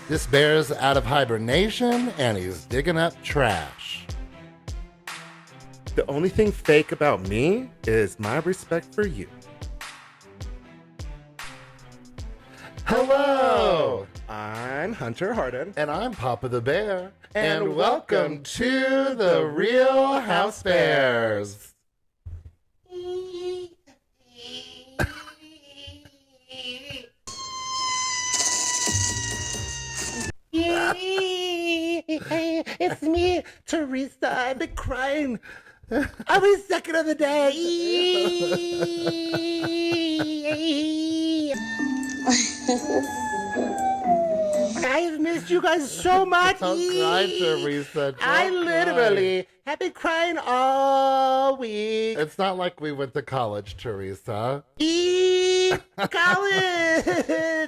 This bear's out of hibernation and he's digging up trash. The only thing fake about me is my respect for you. Hello! I'm Hunter Harden. And I'm Papa the Bear. And welcome to the Real Housebears. Hey, it's me, Teresa. I've been crying every second of the day. I've missed you guys so much. Don't cry, Teresa. Don't I literally cry. have been crying all week. It's not like we went to college, Teresa. College!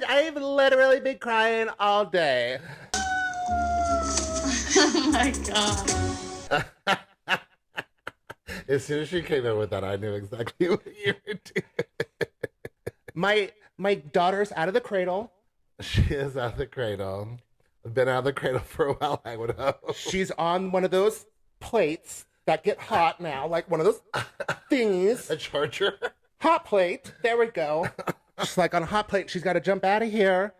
I've literally been crying all day. Oh my god. As soon as she came in with that, I knew exactly what you were doing. My daughter's out of the cradle. She is out of the cradle. Been out of the cradle for a while, I would hope. She's on one of those plates that get hot now, like one of those thingies. A charger? Hot plate. There we go. She's like on a hot plate. She's got to jump out of here.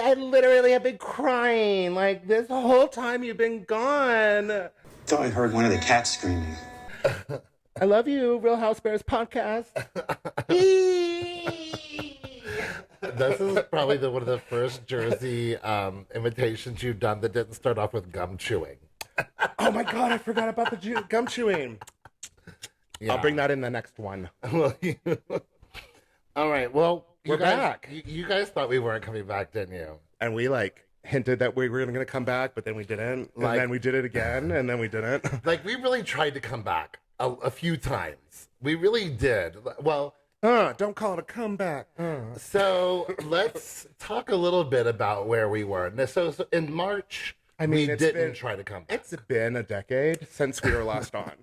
I literally have been crying like this whole time you've been gone. Thought I heard one of the cats screaming. I love you, Real Housebears podcast. This is probably one of the first Jersey imitations you've done that didn't start off with gum chewing. Oh my god, I forgot about the gum chewing. Yeah. I'll bring that in the next one. Well, all right. Well, We're back. You guys thought we weren't coming back, didn't you? And we hinted that we were going to come back, but then we didn't. And then we did it again, and then we didn't. Like, we really tried to come back a few times. We really did. Well, don't call it a comeback. So let's talk a little bit about where we were. So in March, we didn't try to come back. It's been a decade since we were last on.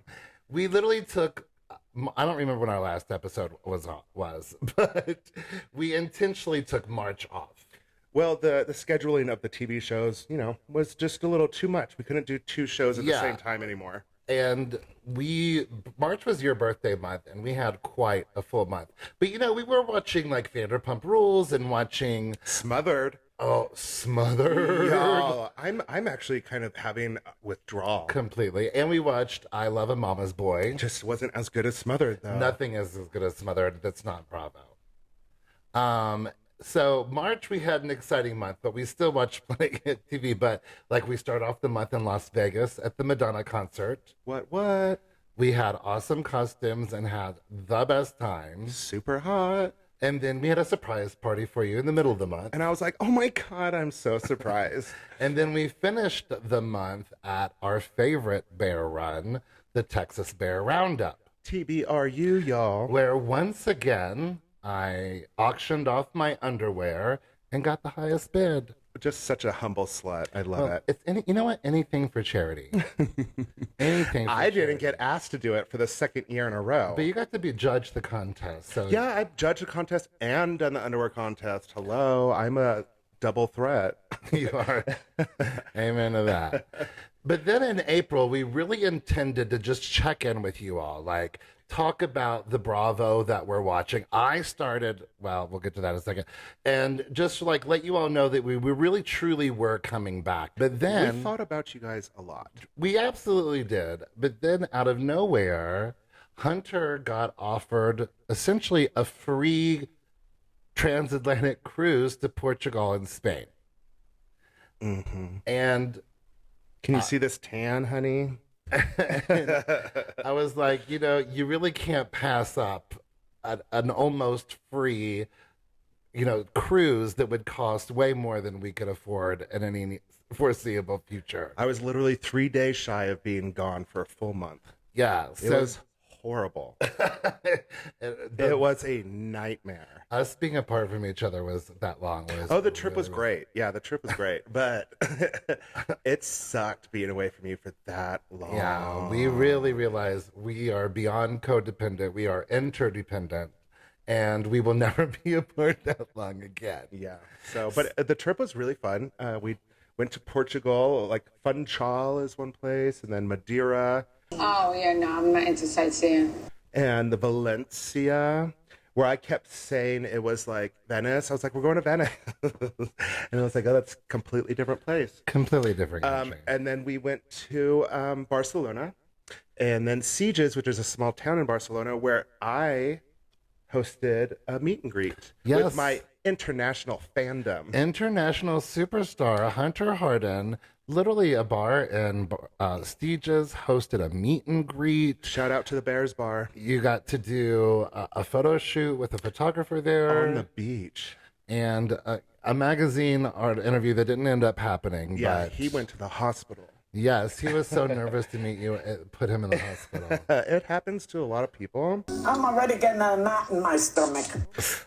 We literally took, I don't remember when our last episode was, but we intentionally took March off. Well, the scheduling of the TV shows, was just a little too much. We couldn't do two shows at the same time anymore. And March was your birthday month, and we had quite a full month. But, we were watching, like, Vanderpump Rules and watching... Smothered. Oh, Smothered. Y'all, I'm actually kind of having withdrawal. Completely. And we watched I Love a Mama's Boy. Just wasn't as good as Smothered, though. Nothing is as good as Smothered. That's not Bravo. So March, we had an exciting month, but we still watched plenty of TV. But we start off the month in Las Vegas at the Madonna concert. What? We had awesome costumes and had the best time. Super hot. And then we had a surprise party for you in the middle of the month. And I was like, oh my God, I'm so surprised. And then we finished the month at our favorite bear run, the Texas Bear Roundup. TBRU, y'all. Where once again... I auctioned off my underwear and got the highest bid. Just such a humble slut. I love it. It's you know what? Anything for charity. Anything. I didn't get asked to do it for the second year in a row. But you got to judge the contest. So yeah, I've judged the contest and done the underwear contest. Hello, I'm a double threat. You are. Amen to that. But then in April, we really intended to just check in with you all, talk about the Bravo that we're watching. I started, we'll get to that in a second, and just let you all know that we really truly were coming back. But then... We thought about you guys a lot. We absolutely did. But then out of nowhere, Hunter got offered essentially a free transatlantic cruise to Portugal and Spain. Mm-hmm. And... Can you see this tan, honey? I was like, you really can't pass up an almost free, cruise that would cost way more than we could afford in any foreseeable future. I was literally 3 days shy of being gone for a full month. Yeah. It was horrible. It was a nightmare. Us being apart from each other was that long. The trip was great. Yeah, the trip was great. But it sucked being away from you for that long. Yeah, we really realized we are beyond codependent. We are interdependent. And we will never be apart that long again. Yeah. So, but the trip was really fun. We went to Portugal, like Funchal is one place, and then Madeira. Oh, yeah, no, I'm not into sightseeing. And the Valencia, where I kept saying it was like Venice. I was like, we're going to Venice. And I was like, oh, that's a completely different place. Completely different country. And then we went to Barcelona, and then Sitges, which is a small town in Barcelona, where I hosted a meet and greet with my international fandom. International superstar Hunter Harden, literally a bar in Sitges, hosted a meet and greet. Shout out to the Bears Bar. You got to do a photo shoot with a photographer there. On the beach. And a magazine art interview that didn't end up happening. Yeah, but he went to the hospital. Yes, he was so nervous to meet you, it put him in the hospital. It happens to a lot of people. I'm already getting a knot in my stomach.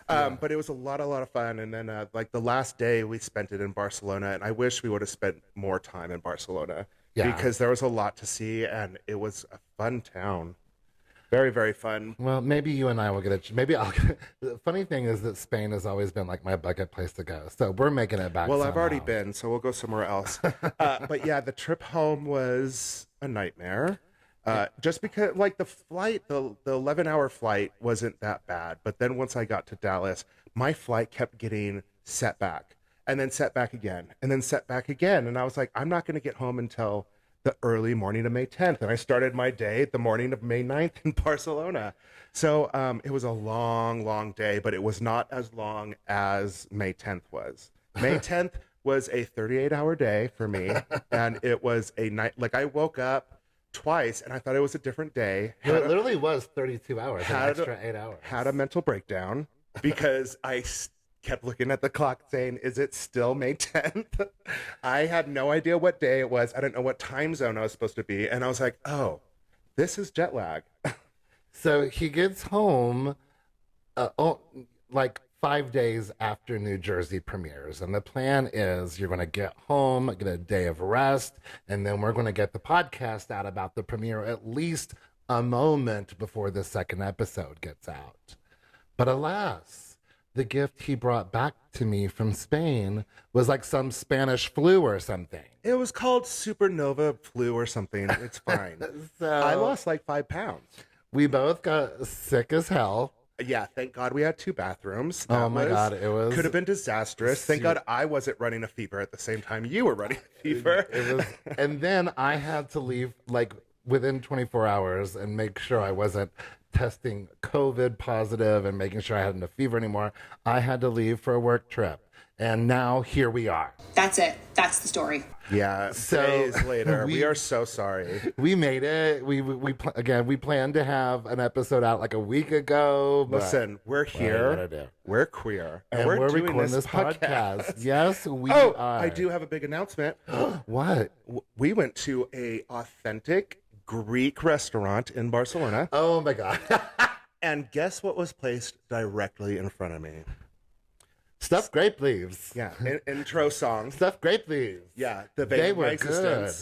But it was a lot of fun. And then like the last day we spent it in Barcelona, and I wish we would have spent more time in Barcelona because there was a lot to see, and it was a fun town. Very, very fun. Well, maybe you and I will get maybe I'll get the funny thing is that Spain has always been like my bucket place to go. So we're making it back. Well, I've already been, so we'll go somewhere else. But yeah, the trip home was a nightmare. Just because like the flight, the 11-hour flight wasn't that bad. But then once I got to Dallas, my flight kept getting set back and then set back again and then set back again. And I was like, I'm not going to get home until the early morning of May 10th. And I started my day the morning of May 9th in Barcelona. So it was a long, long day, but it was not as long as May 10th was. May 10th was a 38-hour day for me. And it was a night, like I woke up twice and I thought it was a different day. It literally was 32 hours, an extra 8 hours. Had a mental breakdown because I kept looking at the clock saying, is it still May 10th? I had no idea what day it was. I didn't know what time zone I was supposed to be. And I was like, oh, this is jet lag. So he gets home like 5 days after New Jersey premieres. And the plan is you're going to get home, get a day of rest, and then we're going to get the podcast out about the premiere at least a moment before the second episode gets out. But alas, the gift he brought back to me from Spain was like some Spanish flu or something. It was called supernova flu or something. It's fine. So I lost like 5 pounds. We both got sick as hell. Yeah, thank God we had 2 bathrooms. God, it could have been disastrous. Thank God I wasn't running a fever at the same time you were running a fever. It was, and then I had to leave like within 24 hours and make sure I wasn't testing COVID positive and making sure I hadn't a fever anymore. I had to leave for a work trip. And now here we are. That's it. That's the story. Yeah. So, days later, we are so sorry. We made it. We planned to have an episode out like a week ago. Listen, we're here. We're queer. And we're doing recording this podcast. Yes, we are. I do have a big announcement. What? We went to a authentic Greek restaurant in Barcelona. Oh my God. And guess what was placed directly in front of me? Stuffed grape leaves. Yeah, intro song. Stuffed grape leaves. Yeah, they were good.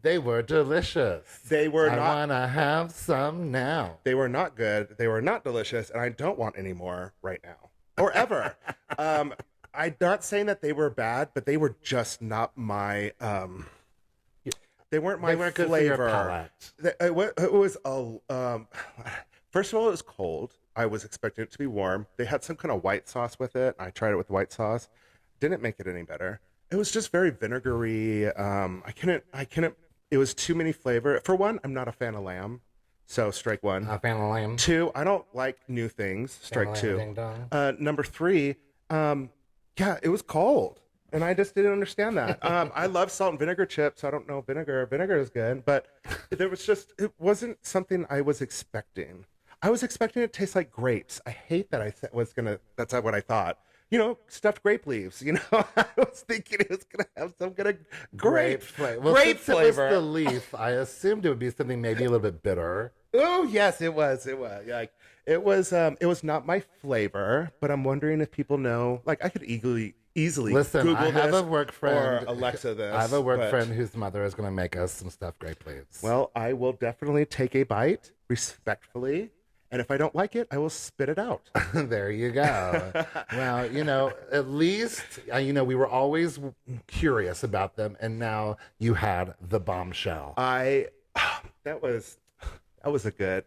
They were delicious. They were not. I want to have some now. They were not good. They were not delicious, and I don't want any more right now or ever. I'm not saying that they were bad, but they were just not my. They weren't my flavor. Good for your palate. It was first of all, it was cold. I was expecting it to be warm. They had some kind of white sauce with it. I tried it with white sauce. Didn't make it any better. It was just very vinegary. I couldn't. It was too many flavor. For one, I'm not a fan of lamb, so strike one. Not a fan of lamb. 2, I don't like new things. Strike 2. Number 3, it was cold. And I just didn't understand that. I love salt and vinegar chips. I don't know vinegar. Vinegar is good, but it wasn't something I was expecting. I was expecting it to taste like grapes. I hate that that's what I thought. Stuffed grape leaves. I was thinking it was going to have some kind of grape flavor. Well, grape flavor. It was the leaf, I assumed it would be something maybe a little bit bitter. Oh yes, it was. It was like it was. It was not my flavor, but I'm wondering if people know. Like I could easily Listen, Google I have this a work friend. or Alexa this. I have a work but- friend whose mother is going to make us some stuffed grape leaves. Well, I will definitely take a bite respectfully, and if I don't like it, I will spit it out. There you go. Well, at least, we were always curious about them, and now you had the bombshell. That was a good.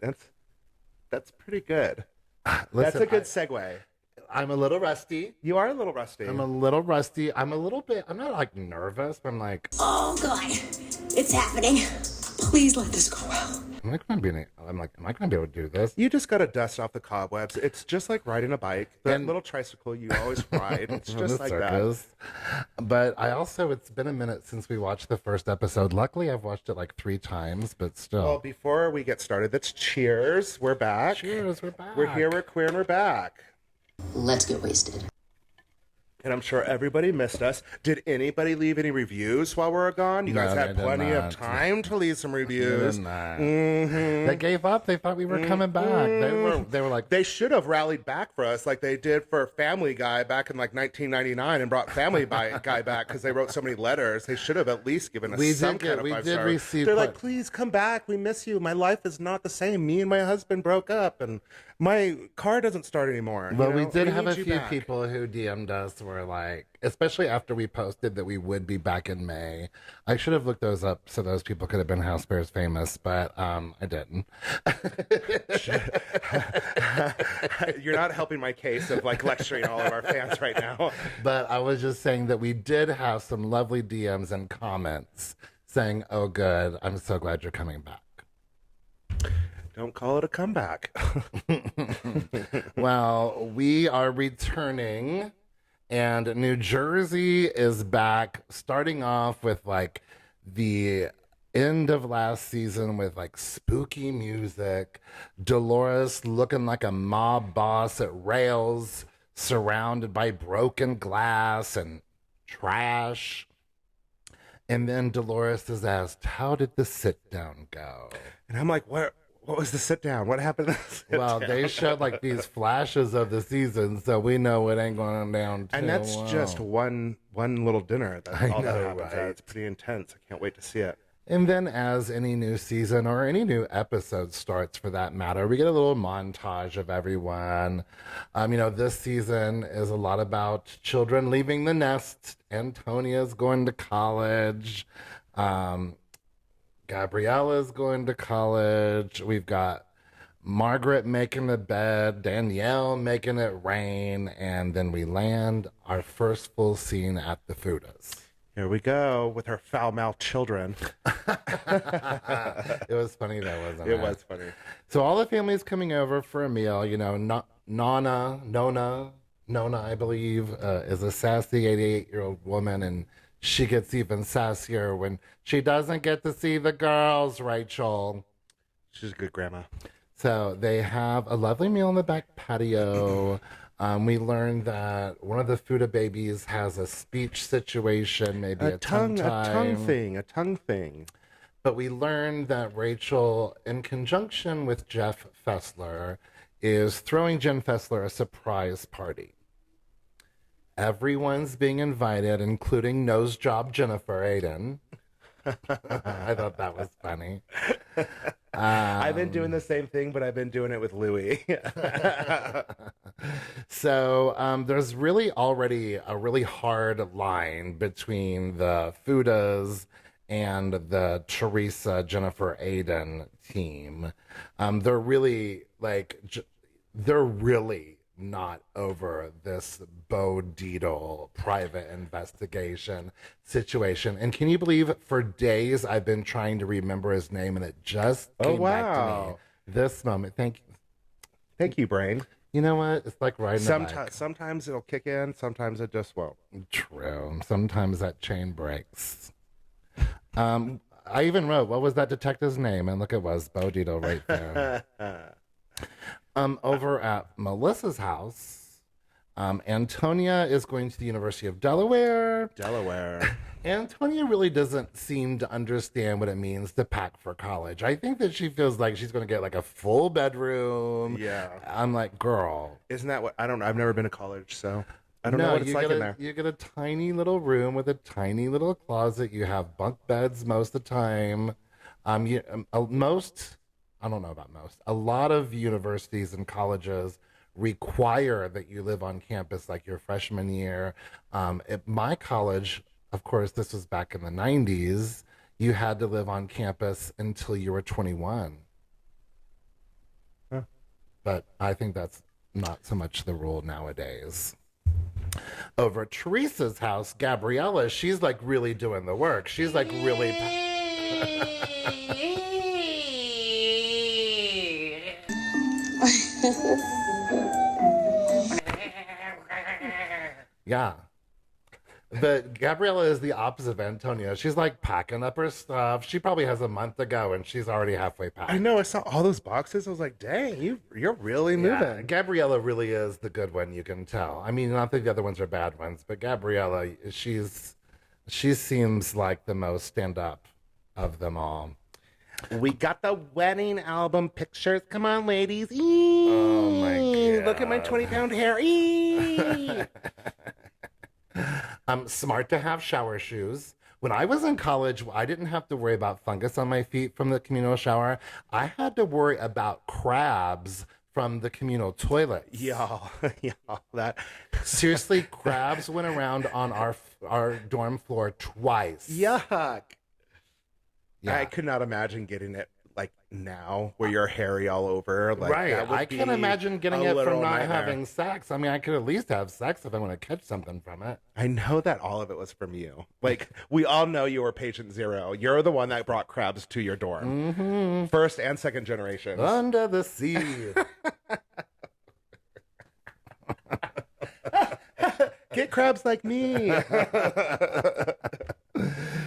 That's pretty good. Listen, That's a good segue. I'm a little rusty. You are a little rusty. I'm a little rusty. I'm not like nervous, but I'm like, Oh, God. It's happening. Please let this go well. am I going to be able to do this? You just got to dust off the cobwebs. It's just like riding a bike. That And- little tricycle you always ride. It's In just the like circus. But it's been a minute since we watched the first episode. Luckily, I've watched it like 3 times, but still. Well, before we get started, let's cheers. We're back. Cheers, we're back. We're here, we're queer, and we're back. Let's get wasted. And I'm sure everybody missed us. Did anybody leave any reviews while we were gone? You guys No, had they did plenty of not. time to leave some reviews. Mm-hmm. They gave up. They thought we were coming back. They were like, They should have rallied back for us like they did for Family Guy back in like 1999 and brought Family Guy back because they wrote so many letters. They should have at least given us We some did kind of we 5 did stars. receive They're quite- like, please come back. We miss you. My life is not the same. Me and my husband broke up and my car doesn't start anymore. well, You we know, did have need a you few back. people who DM'd us were like, especially after we posted that we would be back in May. I should have looked those up so those people could have been Housebears famous, but I didn't. You're not helping my case of like lecturing all of our fans right now. But I was just saying that we did have some lovely DMs and comments saying, oh, good, I'm so glad you're coming back. Don't call it a comeback. Well, we are returning, and New Jersey is back, starting off with like the end of last season with like spooky music. Dolores looking like a mob boss at Rails, surrounded by broken glass and trash. And then Dolores is asked, how did the sit down go? And I'm like, what was the sit down? What happened to the sit Well, down? they showed like these flashes of the season, so we know it ain't going down too And that's well. just one little dinner. That's all that know, happens. right? It's pretty intense. I can't wait to see it. And then as any new season or any new episode starts for that matter, we get a little montage of everyone. This season is a lot about children leaving the nest. Antonia's going to college. Gabriella's going to college. We've got Margaret making the bed, Danielle making it rain, and then we land our first full scene at the Fudas. Here we go with her foul-mouthed children. It was funny though, wasn't it? It was funny. So all the family's coming over for a meal. Nona, I believe, is a sassy 88-year-old woman, and she gets even sassier when she doesn't get to see the girls, Rachel. She's a good grandma. So they have a lovely meal in the back patio. We learned that one of the Fuda babies has a speech situation, maybe a tongue thing. But we learned that Rachel, in conjunction with Jeff Fessler, is throwing Jen Fessler a surprise party. Everyone's being invited, including nose job Jennifer Aiden. I thought that was funny. I've been doing the same thing, but I've been doing it with Louie. So there's really already a really hard line between the Fudas and the Teresa Jennifer Aiden team. They're really not over this Bo Dietl private investigation situation. And can you believe for days I've been trying to remember his name and it just came back to me this moment. Thank you, brain. you know what? It's like riding a bike. Sometimes it'll kick in, sometimes it just won't. True. Sometimes that chain breaks. I even wrote, what was that detective's name? And look, it was Bo Dietl right there. Over at Melissa's house, Antonia is going to the University of Delaware. Delaware. Antonia really doesn't seem to understand what it means to pack for college. I think that she feels like she's going to get like a full bedroom. Yeah. I'm like, girl. Isn't that what? I don't know. I've never been to college, so I don't know what it's like in there. You get a tiny little room with a tiny little closet. You have bunk beds most of the time. I don't know about most. A lot of universities and colleges require that you live on campus like your freshman year. At my college, of course, this was back in the 90s, you had to live on campus until you were 21. Huh. But I think that's not so much the rule nowadays. Over at Teresa's house, Gabriella, she's like really doing the work. She's like really... Yeah. But Gabriella is the opposite of Antonia. She's like packing up her stuff. She probably has a month to go and she's already halfway packed. I know. I saw all those boxes. I was like, dang, you're really moving. Yeah, Gabriella really is the good one, you can tell. I mean, not that the other ones are bad ones, but Gabriella, she seems like the most stand-up of them all. We got the wedding album pictures. Come on, ladies. Oh, my God. Look at my 20-pound hair. Eee. Smart to have shower shoes. When I was in college, I didn't have to worry about fungus on my feet from the communal shower. I had to worry about crabs from the communal toilet. Y'all, that. Seriously, crabs went around on our dorm floor twice. Yuck. Yeah. I could not imagine getting it like now where you're hairy all over. Like, Right. I can't imagine getting it from not nightmare. having sex. I mean, I could at least have sex if I want to catch something from it. I know that all of it was from you. Like, we all know you were patient zero. You're the one that brought crabs to your dorm. Mm-hmm. First and second generations. Under the sea. Get crabs like me.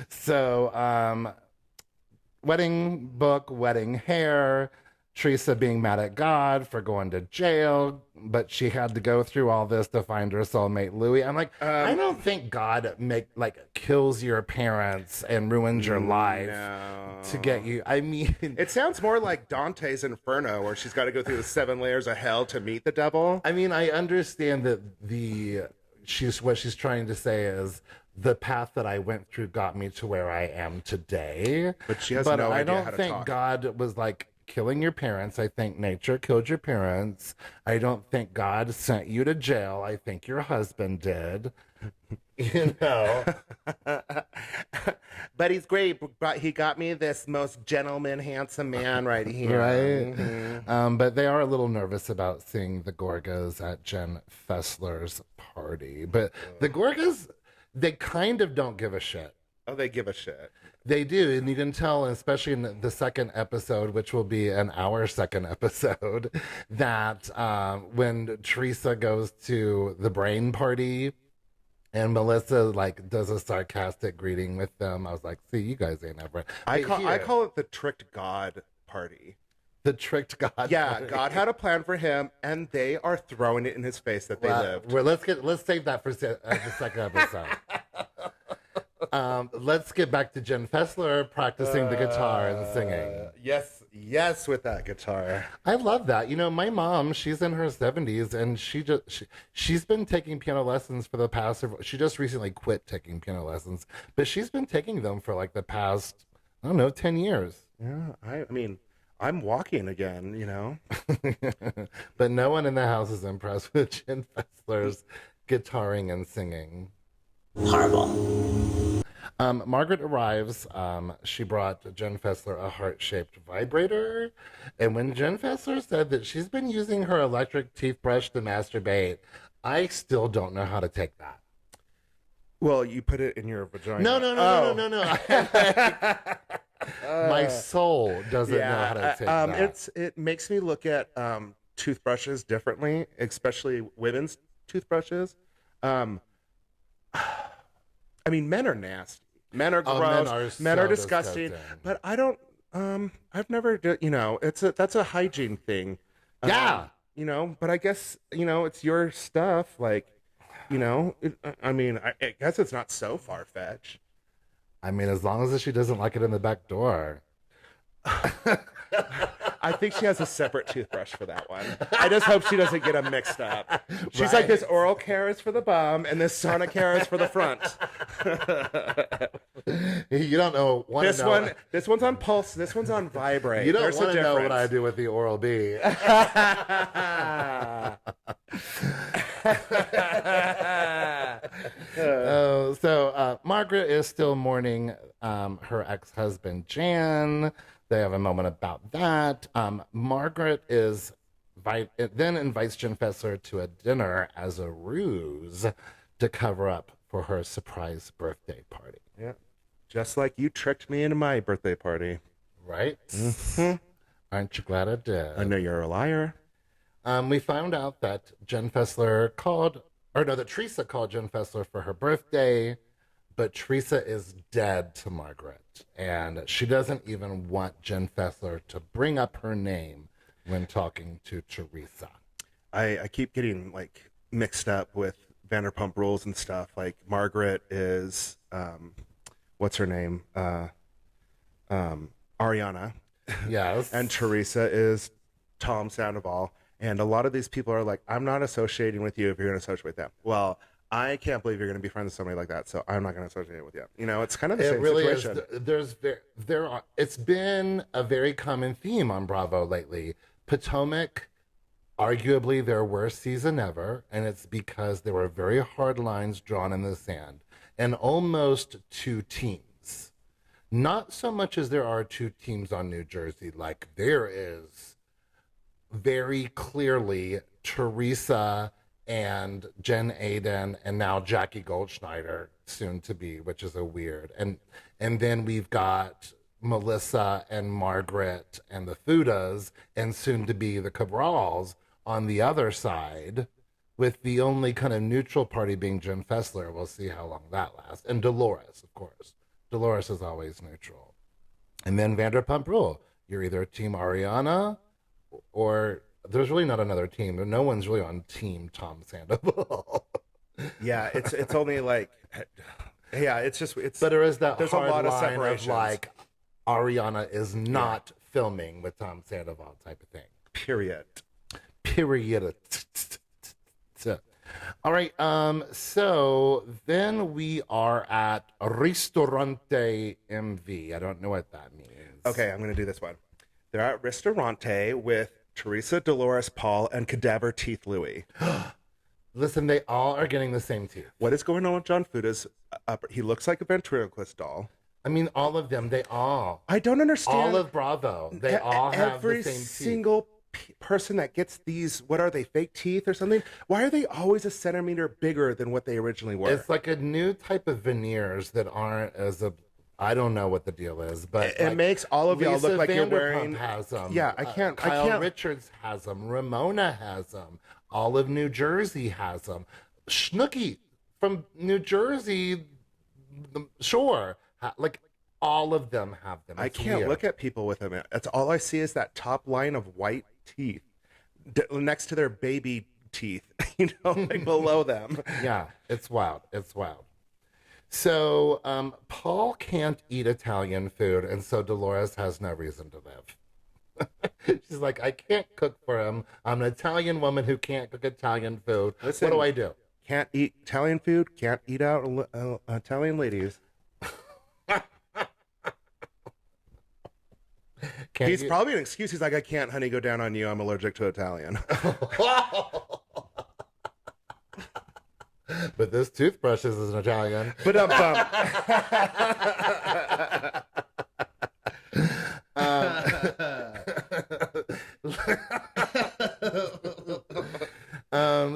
So, wedding book, wedding hair, Teresa being mad at God for going to jail, but she had to go through all this to find her soulmate Louis. I'm like, I don't think God kills your parents and ruins your life to get you. I mean, It sounds more like Dante's Inferno, where she's got to go through the 7 layers of hell to meet the devil. I mean, I understand that what she's trying to say is the path that I went through got me to where I am today. But she has no idea I don't how to think talk. God was like killing your parents. I think nature killed your parents. I don't think God sent you to jail. I think your husband did. You know. But he's great. But he got me this most gentleman, handsome man right here. Right? Mhm. But they are a little nervous about seeing the Gorgas at Jen Fessler's party. But the Gorgas, they kind of don't give a shit. Oh, they give a shit. They do, and you can tell, especially in the second episode, which will be our second episode, that when Teresa goes to the brain party and Melissa does a sarcastic greeting with them, I was like, "See, you guys ain't ever." I call it the tricked God party. The tricked God. Yeah, party. God had a plan for him, and they are throwing it in his face that they lived. Well, let's save that for the second episode. Let's get back to Jen Fessler practicing the guitar and singing. Yes, with that guitar. I love that. You know, my mom, she's in her 70s, and she's been taking piano lessons for the past. She just recently quit taking piano lessons, but she's been taking them for like the past, I don't know, 10 years. Yeah, I mean, I'm walking again, you know. But no one in the house is impressed with Jen Fessler's guitaring and singing. Horrible. Margaret arrives. She brought Jen Fessler a heart-shaped vibrator. And when Jen Fessler said that she's been using her electric toothbrush to masturbate, I still don't know how to take that. Well, you put it in your vagina. No. My soul doesn't know how to take that. It makes me look at toothbrushes differently, especially women's toothbrushes. I mean, men are nasty. Men are gross. Men are disgusting. But I don't. I've never. That's a hygiene thing. Yeah. but I guess, it's your stuff. Like, I guess it's not so far-fetched. I mean, as long as she doesn't like it in the back door. I think she has a separate toothbrush for that one. I just hope she doesn't get them mixed up. She's like, this oral care is for the bum, and this sonic care is for the front. You don't know. This one's on pulse. This one's on vibrate. You don't want to know what I do with the Oral B. So Margaret is still mourning her ex-husband Jan. They have a moment about that. Margaret then invites Jen Fessler to a dinner as a ruse to cover up for her surprise birthday party. Yeah, just like you tricked me into my birthday party. Right? Mm-hmm. Aren't you glad I did? I know you're a liar. We found out that that Teresa called Jen Fessler for her birthday, but Teresa is dead to Margaret, and she doesn't even want Jen Fessler to bring up her name when talking to Teresa. I keep getting like mixed up with Vanderpump Rules and stuff. Like Margaret is what's her name? Ariana. Yes. And Teresa is Tom Sandoval. And a lot of these people are like, I'm not associating with you if you're going to associate with them. Well, I can't believe you're going to be friends with somebody like that, so I'm not going to associate with you. It's kind of the same situation. It's been a very common theme on Bravo lately. Potomac, arguably their worst season ever, and it's because there were very hard lines drawn in the sand, and almost two teams. Not so much as there are two teams on New Jersey, like there is very clearly Teresa and Jen Aiden, and now Jackie Goldschneider, soon to be, which is a weird. And then we've got Melissa and Margaret and the Fudas, and soon to be the Cabrals on the other side, with the only kind of neutral party being Jen Fessler. We'll see how long that lasts. And Dolores, of course. Dolores is always neutral. And then Vanderpump Rule. You're either Team Ariana or there's really not another team. No one's really on Team Tom Sandoval. Yeah, it's only like, yeah, it's just But there is that there's hard a lot of line separations. of like Ariana is not filming with Tom Sandoval type of thing. Period. All right. So then we are at Ristorante MV. I don't know what that means. Okay, I'm going to do this one. They're at Ristorante with Teresa, Dolores, Paul, and Cadaver Teeth Louie. Listen, they all are getting the same teeth. What is going on with John Fuda's upper? He looks like a ventriloquist doll. I mean, all of them. They all. I don't understand. All of Bravo. They all have the same teeth. Every single person that gets these, what are they, fake teeth or something? Why are they always a centimeter bigger than what they originally were? It's like a new type of veneers that aren't I don't know what the deal is, but it makes all of y'all look like Vanderpump you're wearing. Has them. Yeah, I can't. Kyle Richards has them. Ramona has them. All of New Jersey has them. Snooki from New Jersey, sure, like all of them have them. I can't look at people with them. That's all I see is that top line of white teeth next to their baby teeth. Like below them. Yeah, it's wild. It's wild. So Paul can't eat Italian food, and so Dolores has no reason to live. She's like, I can't cook for him. I'm an Italian woman who can't cook Italian food. Listen, what do I do? Can't eat Italian food, can't eat out Italian ladies. He's probably an excuse. He's like, I can't, honey, go down on you. I'm allergic to Italian. But this toothbrush is an Italian. But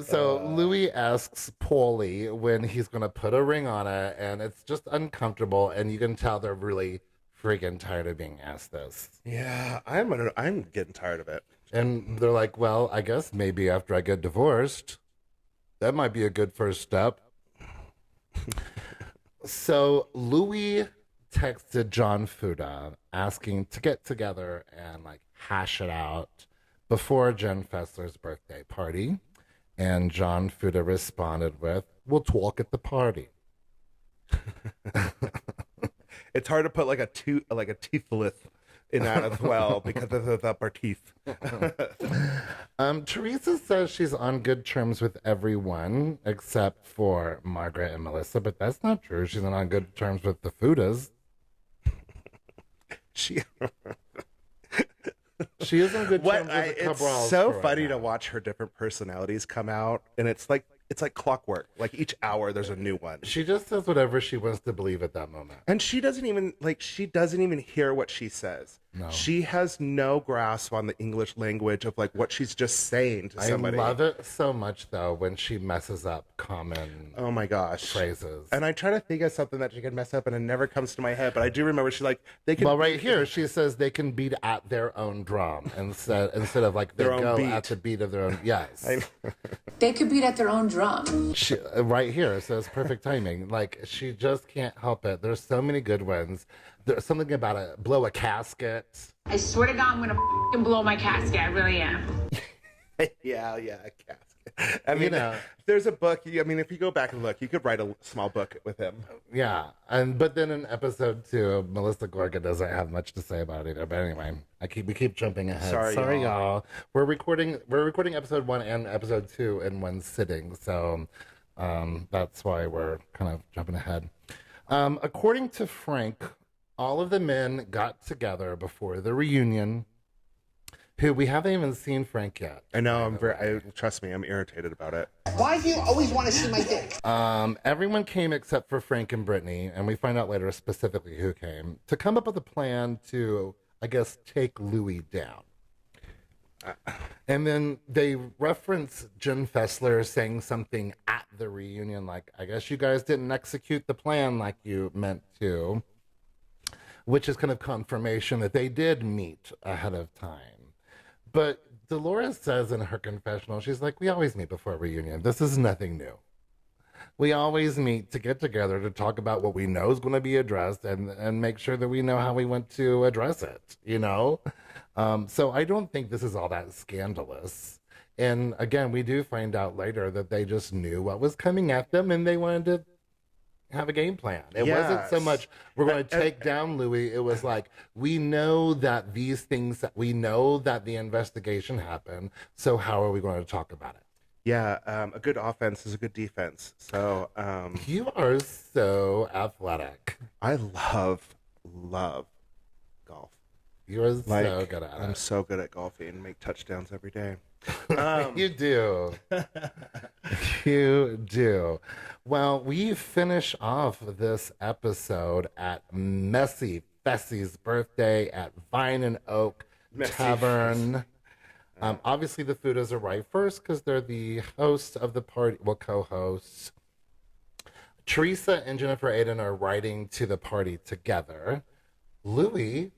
so Louis asks Paulie when he's going to put a ring on it, and it's just uncomfortable, and you can tell they're really freaking tired of being asked this. Yeah, I'm getting tired of it. And they're like, well, I guess maybe after I get divorced, that might be a good first step. So Louis texted John Fuda asking to get together and like hash it out before Jen Fessler's birthday party. And John Fuda responded with, "We'll talk at the party." It's hard to put like a teethless in that as well because of the upper teeth. Teresa says she's on good terms with everyone except for Margaret and Melissa, but that's not true. She's not on good terms with the Fudas. She She is on good terms with the it's Cabrals so for funny right to now. watch her different personalities come out, and it's like clockwork. Like each hour there's a new one. She just says whatever she wants to believe at that moment. And she doesn't even hear what she says. No. She has no grasp on the English language of like what she's just saying to somebody. I love it so much though when she messes up common Oh my gosh. phrases. And I try to think of something that she can mess up and it never comes to my head, but I do remember she's like, they can Well, right here she says they can beat at their own drum instead of like they Their own go beat. at the beat of their own. Yes. They could beat at their own drum. Right here it says perfect timing. Like she just can't help it. There's so many good ones. There's something about blow a casket. I swear to God, I'm gonna f***ing blow my casket. I really am. yeah, a casket. I mean, You know. there's a book. I mean, if you go back and look, you could write a small book with him. Yeah, but then in episode 2, Melissa Gorga doesn't have much to say about it either. But anyway, we keep jumping ahead. Sorry, y'all. We're recording episode 1 and episode 2 in one sitting, so that's why we're kind of jumping ahead. According to Frank, all of the men got together before the reunion. Who we haven't even seen Frank yet. I know. Trust me, I'm irritated about it. Why do you always want to see my dick? Everyone came except for Frank and Brittany, and we find out later specifically who came, to come up with a plan to, I guess, take Louis down. And then they reference Jen Fessler saying something at the reunion, like, I guess you guys didn't execute the plan like you meant to, which is kind of confirmation that they did meet ahead of time. But Dolores says in her confessional, she's like, we always meet before a reunion. This is nothing new. We always meet to get together to talk about what we know is going to be addressed and make sure that we know how we want to address it, you know? So I don't think this is all that scandalous. And again, we do find out later that they just knew what was coming at them and they wanted to have a game plan. It wasn't so much we're going to take down Louis. It was like, we know that these things, we know that the investigation happened. So how are we going to talk about it? Yeah, a good offense is a good defense. So You are so athletic. I love golf. You are so good at I'm it. so good at golfing. Make touchdowns every day. You do. You do. Well, we finish off this episode at Messy Fessy's birthday at Vine and Oak Tavern. Obviously, the Fudas arrive first because they're the hosts of the party, well, co-hosts. Teresa and Jennifer Aiden are riding to the party together. Louis,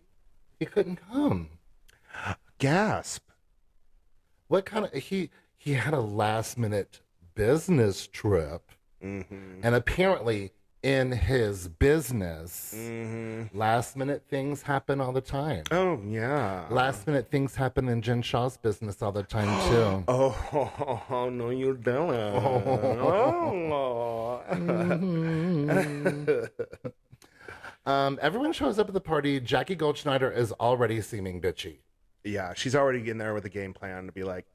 he couldn't come. Gasp. What kind of he had a last minute business trip, Mm-hmm. and apparently in his business, last minute things happen all the time. Oh, yeah. Last minute things happen in Jen Shaw's business all the time too. Oh, no, you don't. Everyone shows up at the party. Jackie Goldschneider is already seeming bitchy. Yeah, she's already in there with a game plan to be like,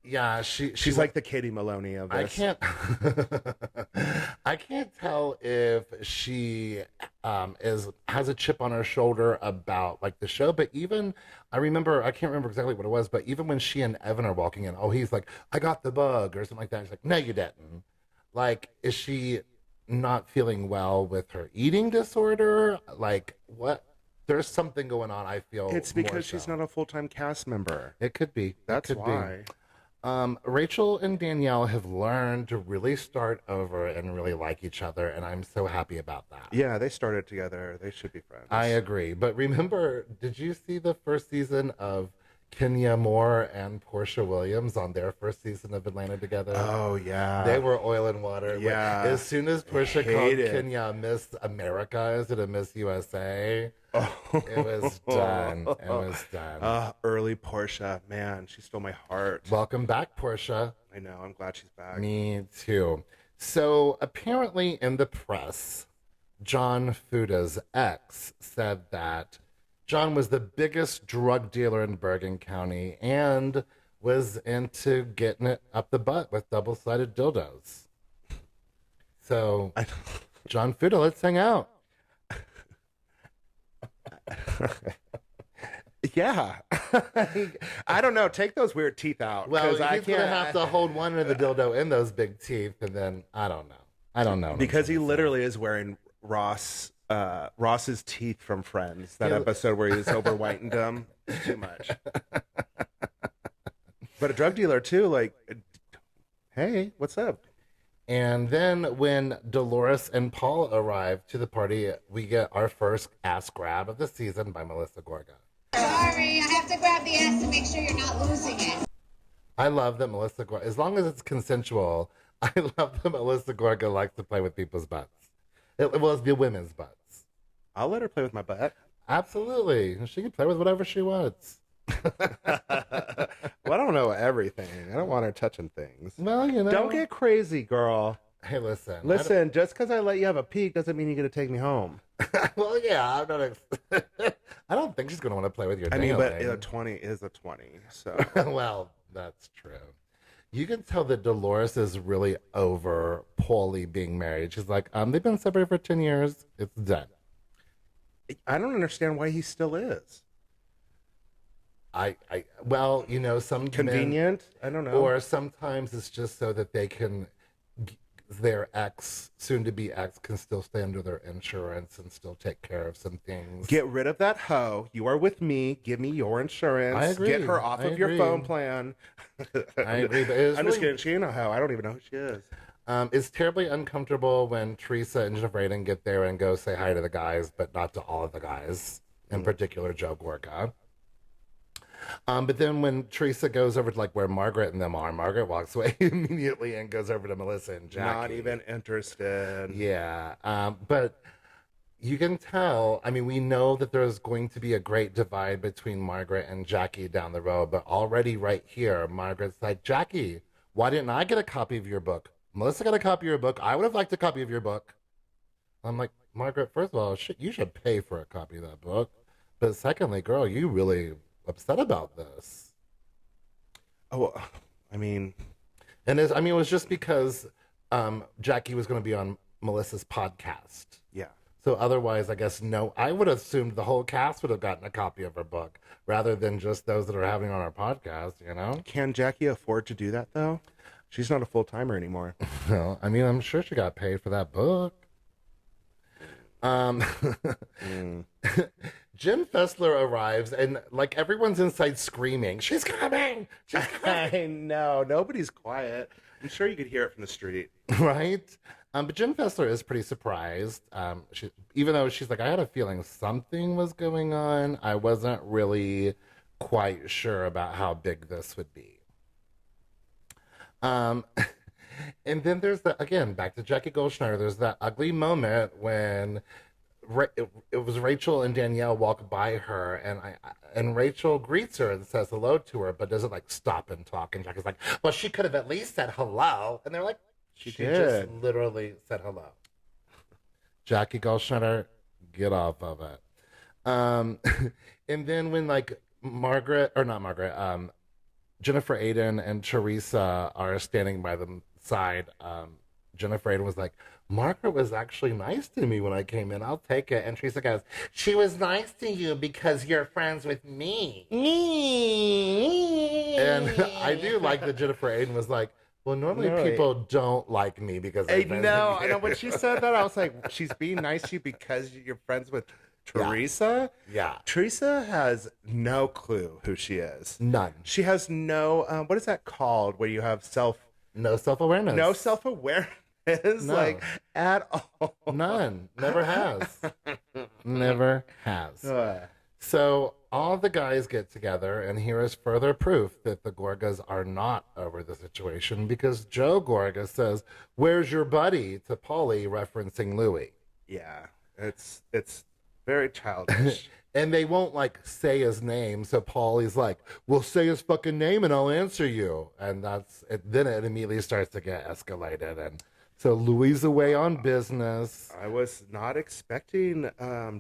Yeah, she's like the Katie Maloney of this. I can't tell if she has a chip on her shoulder about like the show, but even I can't remember exactly what it was, but even when she and Evan are walking in, he's like, I got the bug or something like that. She's like, no, you didn't. Like, is she not feeling well with her eating disorder? Like, what? There's something going on, I feel. It's because she's not a full-time cast member. It could be. That's why. Rachel and Danielle have learned to really start over and really like each other, and I'm so happy about that. Yeah, they started together. They should be friends. I agree. But remember, did you see the first season of Kenya Moore and Portia Williams on their first season of Atlanta together. Oh, yeah. They were oil and water. Yeah. As soon as Portia called Hated. Kenya Miss America instead of Miss USA, Oh. it was done. It was done. Early Portia. Man, she stole my heart. Welcome back, Portia. I know. I'm glad she's back. Me too. So apparently in the press, John Fuda's ex said that John was the biggest drug dealer in Bergen County and was into getting it up the butt with double-sided dildos. So, John Fuda, let's hang out. Yeah. I don't know. Take those weird teeth out. Well, 'cause he's going to have to hold one end of the dildo in those big teeth, and then, I don't know. Because he literally is wearing Ross's teeth from Friends. That episode where he's over whitened them. It's too much. But a drug dealer too, like, hey, what's up? And then when Dolores and Paul arrive to the party, we get our first ass grab of the season by Melissa Gorga. Sorry, I have to grab the ass to make sure you're not losing it. I love that Melissa Gorga, as long as it's consensual, I love that Melissa Gorga likes to play with people's butts. Well, it's the women's butts. I'll let her play with my butt. Absolutely. She can play with whatever she wants. Well, I don't know everything. I don't want her touching things. Well, Don't get crazy, girl. Hey, listen. Listen, just because I let you have a peek doesn't mean you're going to take me home. Well, yeah, I'm not. I don't think she's going to want to play with your I mean, but nail a 20 is a 20, so. Well, that's true. You can tell that Dolores is really over Paulie being married. She's like, they've been separated for 10 years. It's done. I don't understand why he still is. Well, some Convenient? I don't know. Or sometimes it's just so that they can, their ex, soon to be ex, can still stay under their insurance and still take care of some things. Get rid of that hoe. You are with me. Give me your insurance. I agree. Get her off of your phone plan. I agree. But I'm just kidding. She ain't a hoe. I don't even know who she is. It's terribly uncomfortable when Teresa and Jennifer Aiden get there and go say hi to the guys, but not to all of the guys, in particular Joe Gorga. But then when Teresa goes over to like where Margaret and them are, Margaret walks away immediately and goes over to Melissa and Jackie. Not even interested. Yeah. But you can tell, I mean, we know that there's going to be a great divide between Margaret and Jackie down the road, but already right here, Margaret's like, Jackie, why didn't I get a copy of your book? Melissa got a copy of your book. I would have liked a copy of your book. I'm like, Margaret, first of all, you should pay for a copy of that book. But secondly, girl, you really upset about this. Oh, I mean... And it was just because Jackie was going to be on Melissa's podcast. Yeah. So otherwise, I guess, no, I would have assumed the whole cast would have gotten a copy of her book rather than just those that are having on our podcast, Can Jackie afford to do that, though? She's not a full-timer anymore. Well, I'm sure she got paid for that book. Jim Fessler arrives and like everyone's inside screaming, she's coming! She's coming! I know. Nobody's quiet. I'm sure you could hear it from the street. Right? But Jim Fessler is pretty surprised. Even though she's like, I had a feeling something was going on, I wasn't really quite sure about how big this would be. And then there's again, back to Jackie Goldschneider, there's that ugly moment when it was Rachel and Danielle walk by her, and Rachel greets her and says hello to her, but doesn't like stop and talk. And Jackie's like, well, she could have at least said hello. And they're like, she just literally said hello. Jackie Goldschneider, get off of it. And then when like Jennifer Aiden and Teresa are standing by the side, Jennifer Aiden was like, Margaret was actually nice to me when I came in. I'll take it. And Teresa goes, she was nice to you because you're friends with me. And I do like that Jennifer Aiden was like, well, normally people don't like me because I know. I know. When she said that, I was like, she's being nice to you because you're friends with Teresa? Yeah. Teresa has no clue who she is. None. She has no, what is that called where you have no self-awareness. No self-awareness. No. Like, at all. None. Never has. Never has. So all the guys get together, and here is further proof that the Gorgas are not over the situation because Joe Gorga says, "Where's your buddy?" to Paulie, referencing Louis. Yeah, it's very childish. And they won't like say his name, so Paulie's like, "Well, say his fucking name and I'll answer you." And that's it. Then it immediately starts to get escalated, and so Louis away on business. I was not expecting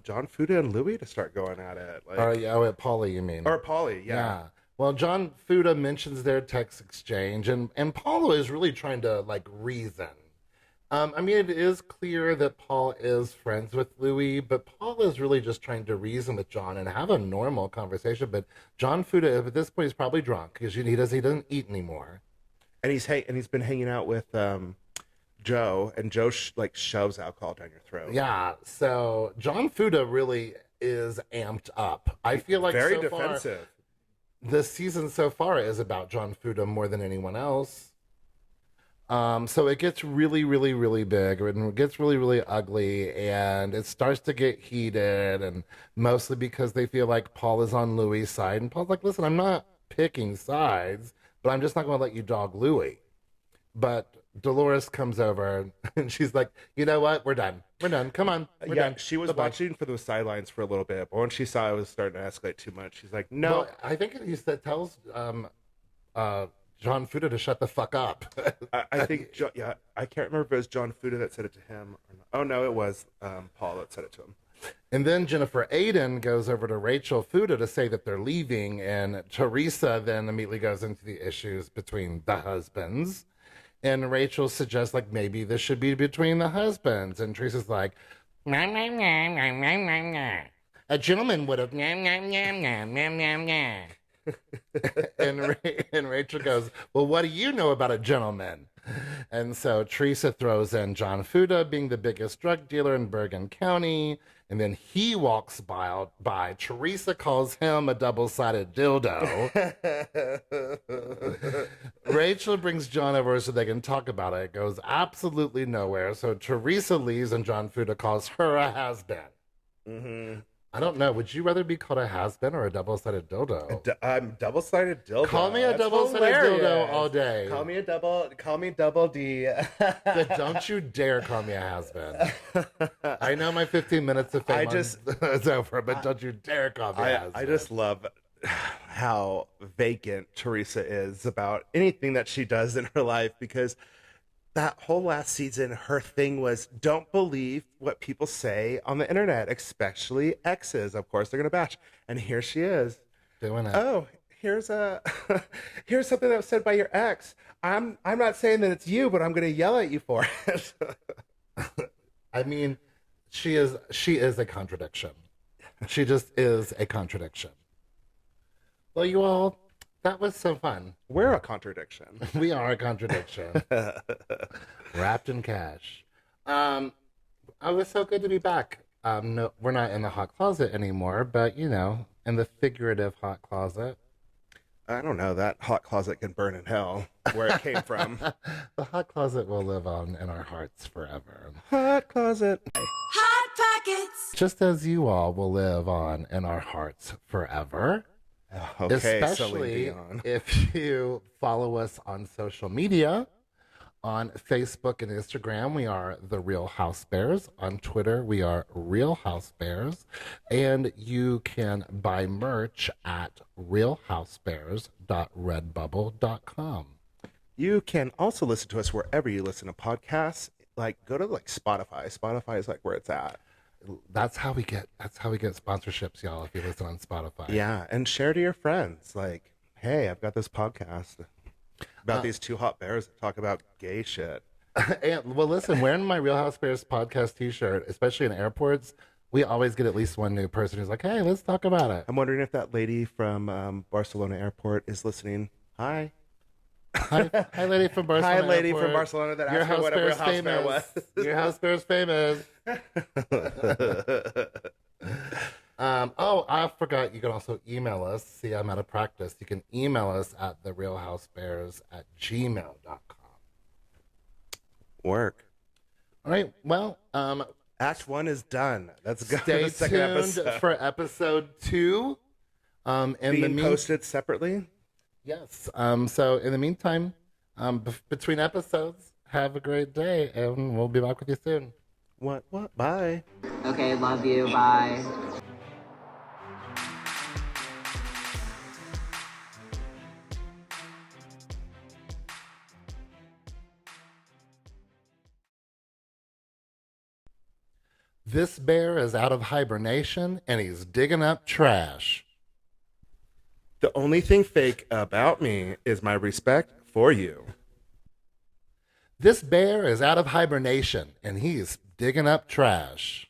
John Fuda and Louis to start going at it. Like, At Paulie, you mean? or Paulie, yeah. Well, John Fuda mentions their text exchange, and Paulo is really trying to like reason. I mean, it is clear that Paul is friends with Louis, but Paul is really just trying to reason with John and have a normal conversation. But John Fuda, at this point, is probably drunk because he doesn't eat anymore. And he's been hanging out with Joe, and Joe shoves alcohol down your throat. Yeah, so John Fuda really is amped up. I feel like very so defensive. This season so far is about John Fuda more than anyone else. So it gets really, really, really big, and it gets really, really ugly, and it starts to get heated, and mostly because they feel like Paul is on Louis' side, and Paul's like, "Listen, I'm not picking sides, but I'm just not going to let you dog Louis." But Dolores comes over, and she's like, "You know what? We're done. We're done. Come on. We're done." She was Bye-bye. watching from the sidelines for a little bit, but when she saw it was starting to escalate too much, she's like, "No." Well, I think he tells John Fuda to shut the fuck up. I think, I can't remember if it was John Fuda that said it to him or not. Oh, no, it was Paul that said it to him. And then Jennifer Aiden goes over to Rachel Fuda to say that they're leaving, and Teresa then immediately goes into the issues between the husbands. And Rachel suggests, like, maybe this should be between the husbands. And Teresa's like, "Nah, nah, nah, nah, nah, nah, nah. A gentleman would have, nah, nah, nah, nah, nah, nah, nah." and Rachel goes, "Well, what do you know about a gentleman?" And so Teresa throws in John Fuda being the biggest drug dealer in Bergen County, and then he walks by. Teresa calls him a double-sided dildo. Rachel brings John over so they can talk about it. It goes absolutely nowhere. So Teresa leaves, and John Fuda calls her a has-been. Mm-hmm. I don't know. Would you rather be called a has-been or a double-sided dildo? I'm double-sided dildo. Call me a That's double-sided hilarious. dildo all day. Call me double D. But don't you dare call me a has-been. I know my 15 minutes of fame is over, but don't you dare call me a has-been. I just love how vacant Teresa is about anything that she does in her life, because that whole last season, her thing was, don't believe what people say on the internet, especially exes. Of course, they're going to bash. And here she is. Doing it. Oh, here's something that was said by your ex. I'm not saying that it's you, but I'm going to yell at you for it. I mean, she is a contradiction. She just is a contradiction. Well, you all, that was so fun. We're a contradiction. We are a contradiction. Wrapped in cash. It was so good to be back. No, we're not in the hot closet anymore, but, you know, in the figurative hot closet. I don't know. That hot closet can burn in hell, where it came from. The hot closet will live on in our hearts forever. Hot closet. Hot Pockets. Just as you all will live on in our hearts forever. Okay, especially if you follow us on social media. On Facebook and Instagram, we are The Real Housebears. On Twitter, we are Real Housebears. And you can buy merch at realhousebears.redbubble.com. You can also listen to us wherever you listen to podcasts. Like, go to Spotify. Spotify is where it's at. That's how we get sponsorships, y'all, if you listen on Spotify. Yeah, and share to your friends. Like, hey, I've got this podcast about these two hot bears that talk about gay shit. And, well, listen, wearing my Real House Bears podcast t-shirt, especially in airports, we always get at least one new person who's like, hey, let's talk about it. I'm wondering if that lady from Barcelona Airport is listening. Hi, lady from Barcelona. Hi, lady Airport. from Barcelona that Your asked me what a Real House famous. Bear was. Your House Bear's famous. I forgot. You can also email us. See, I'm out of practice. You can email us at therealhousebears@gmail.com. Work. All right. Well, Act 1 is done. Let's go to Stay the second tuned episode. for episode 2. Being posted separately. Yes. So in the meantime, between episodes, have a great day, and we'll be back with you soon. What? Bye. Okay, love you. Bye. This bear is out of hibernation, and he's digging up trash. The only thing fake about me is my respect for you. This bear is out of hibernation, and he's digging up trash.